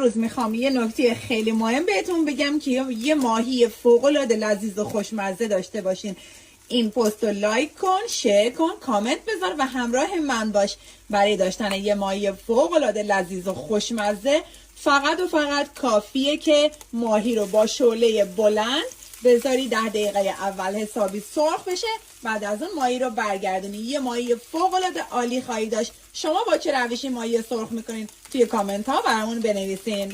امروز میخوام یه نکته خیلی مهم بهتون بگم که یه ماهی فوق‌العاده لذیذ و خوشمزه داشته باشین. این پست رو لایک کن، شیر کن، کامنت بذار و همراه من باش برای داشتن یه ماهی فوق‌العاده لذیذ و خوشمزه. فقط و فقط کافیه که ماهی رو با شعله بلند بذاری 10 دقیقه اول حسابی سرخ بشه، بعد از اون ماهی رو برگردونی. یه ماهی فوق‌العاده عالی خواهی داشت. شما با چه روشی ماهی سرخ میکنین توی کامنت ها برامون بنویسین.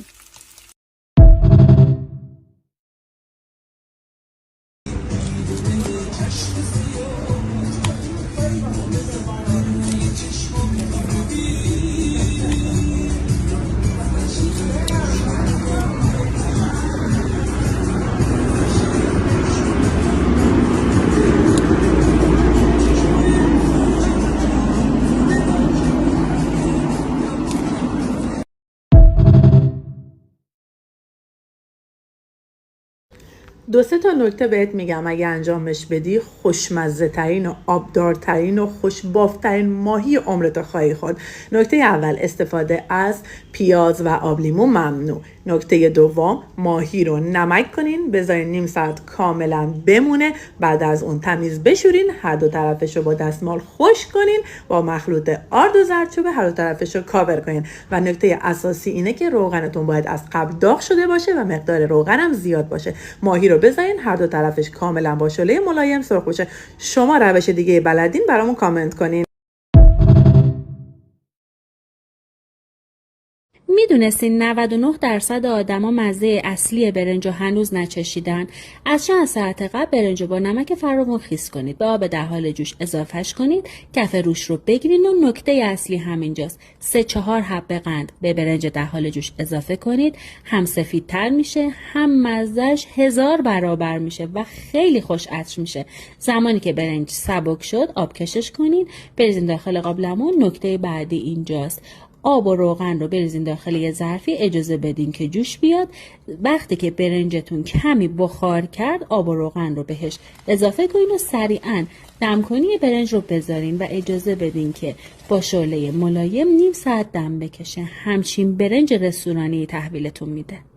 دو سه تا نکته بهت میگم اگه انجامش بدی خوشمزه ترین و آبدارترین و خوشبافترین ماهی عمرت خواهی خورد. نکته اول، استفاده از پیاز و آب لیمو ممنوع. نکته دوم، ماهی رو نمک کنین، بذارین نیم ساعت کاملا بمونه، بعد از اون تمیز بشورین، هر دو طرفش رو با دستمال خشک کنین، با مخلوط آرد و زردچوبه هر دو طرفش رو کاور کنین. و نکته اساسی اینه که روغنتون باید از قبل داغ شده باشه و مقدار روغن هم زیاد باشه. ماهی رو بذارین هر دو طرفش کاملا با شعله ملایم سرخ بشه. شما روش دیگه بلدین برامون کامنت کنین. میدونستین 99% آدما مزه اصلی برنج رو هنوز نچشیدن؟ از چند ساعت قبل برنج رو با نمک فراوان خیس کنید، به آب در حال جوش اضافهش کنید، کف روش رو بگیرین و نکته اصلی همینجاست. 3-4 حبه قند به برنج در حال جوش اضافه کنید، هم سفیدتر میشه، هم مزهش 1000 برابر میشه و خیلی خوش عطر میشه. زمانی که برنج سبک شد آب کشش کنید، بریزین داخل قابلمون. نکته بعدی اینجاست، آب و روغن رو بریزین داخل یه ظرفی، اجازه بدین که جوش بیاد. وقتی که برنجتون کمی بخار کرد آب و روغن رو بهش اضافه کنین و سریعا دم کنی برنج رو بذارین و اجازه بدین که با شعله ملایم نیم ساعت دم بکشه. همچین برنج رستورانی تحویلتون میده.